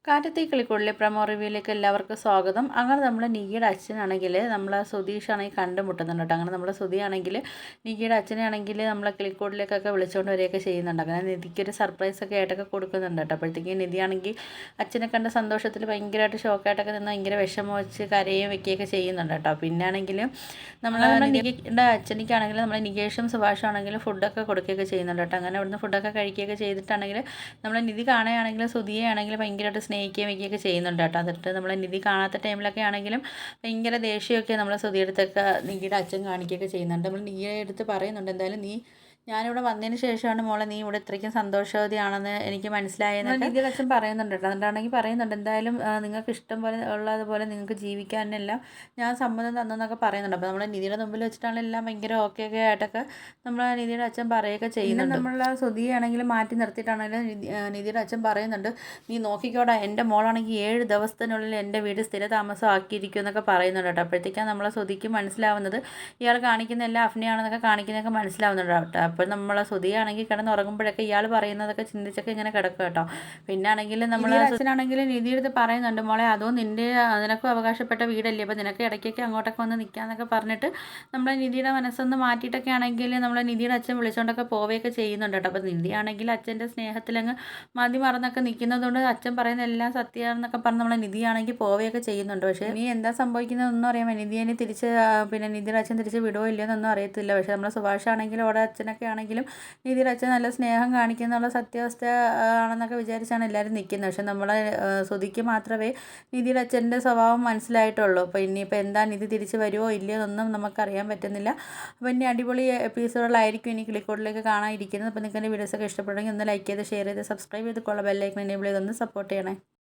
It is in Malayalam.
കാറ്റത്തെ കിളിക്കൂടിലെ പ്രമോ റിവ്യൂയിലേക്ക് എല്ലാവർക്കും സ്വാഗതം. അങ്ങനെ നമ്മൾ നികിയുടെ അച്ഛനാണെങ്കിൽ നമ്മൾ സുധീഷാണെങ്കിൽ കണ്ടുമുട്ടുന്നുണ്ട് കേട്ടോ. അങ്ങനെ നമ്മൾ സുധിയാണെങ്കിൽ നികിയുടെ അച്ഛനെ ആണെങ്കിൽ നമ്മളെ കിളിക്കൂടിലേക്കൊക്കെ വിളിച്ചുകൊണ്ട് വരികയൊക്കെ ചെയ്യുന്നുണ്ട്. അങ്ങനെ നിധിക്കൊരു സർപ്രൈസൊക്കെ ആയിട്ടൊക്കെ കൊടുക്കുന്നുണ്ട് കേട്ടോ. അപ്പോഴത്തേക്ക് നിധിയാണെങ്കിൽ അച്ഛനെ കണ്ട സന്തോഷത്തിൽ ഭയങ്കരമായിട്ട് ഷോക്കായിട്ടൊക്കെ നിന്ന് ഭയങ്കര വിഷമം വെച്ച് കരയും വെക്കുകയൊക്കെ ചെയ്യുന്നുണ്ട് കേട്ടോ. പിന്നെ ആണെങ്കിൽ നമ്മൾ നികിയുടെ അച്ഛനിക്കാണെങ്കിൽ നമ്മൾ നികേഷും സുഭാഷും ആണെങ്കിലും ഫുഡൊക്കെ കൊടുക്കുകയൊക്കെ ചെയ്യുന്നുണ്ട് കേട്ടോ. അങ്ങനെ അവിടുന്ന് ഫുഡൊക്കെ കഴിക്കുകയൊക്കെ ചെയ്തിട്ടാണെങ്കിൽ നമ്മൾ നിധി കാണുകയാണെങ്കിൽ സുധിയെ ആണെങ്കിൽ ഭയങ്കരമായിട്ട് സ്നേഹിക്കുകയും വയ്ക്കുകയൊക്കെ ചെയ്യുന്നുണ്ട് കേട്ടോ. എന്നിട്ട് നമ്മൾ നിധി കാണാത്ത ടൈമിലൊക്കെ ആണെങ്കിലും ഭയങ്കര ദേഷ്യമൊക്കെ നമ്മൾ സുധിയുടെ അടുത്തൊക്കെ നിധിയുടെ അച്ഛൻ കാണിക്കുകയൊക്കെ ചെയ്യുന്നുണ്ട്. നമ്മൾ നിധിയുടെ അടുത്ത് പറയുന്നുണ്ട്, എന്തായാലും ഞാനിവിടെ വന്നതിന് ശേഷമാണ് മോളെ നീ ഇവിടെ ഇത്രയ്ക്കും സന്തോഷവതിയാണെന്ന് എനിക്ക് മനസ്സിലായെന്നൊക്കെ നിധിയുടെ അച്ഛൻ പറയുന്നുണ്ട് കേട്ടോ. എന്നിട്ടാണെങ്കിൽ പറയുന്നുണ്ട്, എന്തായാലും നിങ്ങൾക്ക് ഇഷ്ടം പോലെ ഉള്ളതുപോലെ നിങ്ങൾക്ക് ജീവിക്കാനെല്ലാം ഞാൻ സമ്മതം തന്നെന്നൊക്കെ പറയുന്നുണ്ട്. അപ്പോൾ നമ്മൾ നിധിയുടെ മുമ്പിൽ വെച്ചിട്ടാണ് എല്ലാം ഭയങ്കര ഓക്കെ ആയിട്ടൊക്കെ നമ്മൾ നിധിയുടെ അച്ഛൻ പറയുകയൊക്കെ ചെയ്യുന്നുണ്ട്. നമ്മൾ സുധിയാണെങ്കിലും മാറ്റി നിർത്തിയിട്ടാണെങ്കിലും നിധിയുടെ അച്ഛൻ പറയുന്നുണ്ട്, നീ നോക്കിക്കോടാ, എൻ്റെ മോളാണെങ്കിൽ 7 ദിവസത്തിനുള്ളിൽ എൻ്റെ വീട് സ്ഥിരതാമസം ആക്കിയിരിക്കും എന്നൊക്കെ പറയുന്നുണ്ട് കേട്ടോ. അപ്പോഴത്തേക്കാണ് നമ്മളെ സുധിക്ക് മനസ്സിലാവുന്നത് ഇയാൾ കാണിക്കുന്ന എല്ലാം അഭിനയാണെന്നൊക്കെ കാണിക്കുന്നതൊക്കെ മനസ്സിലാവുന്നുണ്ട് കേട്ടോ. അപ്പോൾ നമ്മളെ സുധിയാണെങ്കിൽ കിടന്ന് ഉറങ്ങുമ്പോഴൊക്കെ ഇയാൾ പറയുന്നതൊക്കെ ചിന്തിച്ചൊക്കെ ഇങ്ങനെ കിടക്കും കേട്ടോ. പിന്നെ ആണെങ്കിൽ നമ്മൾ അച്ഛനാണെങ്കിൽ നിധിയുടെ പറയുന്നുണ്ട്, മോളെ അതോ നിനക്കും അവകാശപ്പെട്ട വീടല്ലേ, അപ്പോൾ നിനക്ക് ഇടയ്ക്കൊക്കെ അങ്ങോട്ടൊക്കെ വന്ന് നിൽക്കാമെന്നൊക്കെ പറഞ്ഞിട്ട് നമ്മളെ നിധിയുടെ മനസ്സൊന്ന് മാറ്റിയിട്ടൊക്കെ ആണെങ്കിൽ നമ്മളെ നിധിയുടെ അച്ഛൻ വിളിച്ചുകൊണ്ടൊക്കെ പോവുകയൊക്കെ ചെയ്യുന്നുണ്ട് കേട്ടോ. അപ്പോൾ നിധിയാണെങ്കിൽ അച്ഛൻ്റെ സ്നേഹത്തിലങ്ങ് മതി മറന്നൊക്കെ നിൽക്കുന്നതുകൊണ്ട് അച്ഛൻ പറയുന്ന എല്ലാം സത്യമാണെന്നൊക്കെ പറഞ്ഞ് നമ്മളെ നിധിയാണെങ്കിൽ പോവുകയൊക്കെ ചെയ്യുന്നുണ്ട്. പക്ഷേ നീ എന്താ സംഭവിക്കുന്നതെന്നൊന്നും അറിയാമോ, നിധിയെ തിരിച്ച് പിന്നെ നിധിയുടെ അച്ഛൻ തിരിച്ച് വിടുവോ ഇല്ലയോ എന്നൊന്നും അറിയത്തില്ല. പക്ഷേ നമ്മളെ സുഭാഷാണെങ്കിലും അവിടെ അച്ഛനൊക്കെ ആണെങ്കിലും നിധിയുടെ അച്ഛൻ നല്ല സ്നേഹം കാണിക്കുന്നുള്ള സത്യാവസ്ഥ ആണെന്നൊക്കെ വിചാരിച്ചാണ് എല്ലാവരും നിൽക്കുന്നത്. പക്ഷെ നമ്മളെ സുധിക്ക് മാത്രമേ നിധിയുടെ അച്ഛൻ്റെ സ്വഭാവം മനസ്സിലായിട്ടുള്ളൂ. അപ്പോൾ ഇനിയിപ്പോൾ എന്താ നിധി തിരിച്ച് വരുമോ ഇല്ലയോ എന്നൊന്നും നമുക്കറിയാൻ പറ്റുന്നില്ല. അപ്പോൾ ഇനി അടിപൊളി എപ്പിസോഡുകളായിരിക്കും ഇനി കിളിക്കൂടിലേക്ക് കാണാനിരിക്കുന്നത്. അപ്പോൾ നിങ്ങൾക്ക് എൻ്റെ വീഡിയോസൊക്കെ ഇഷ്ടപ്പെടുമെങ്കിൽ ഒന്ന് ലൈക്ക് ചെയ്ത് ഷെയർ ചെയ്ത് സബ്സ്ക്രൈബ് ചെയ്ത് ബെല്ലൈക്കൺ എനേബിൾ ചെയ്തൊന്ന് സപ്പോർട്ട് ചെയ്യണേ.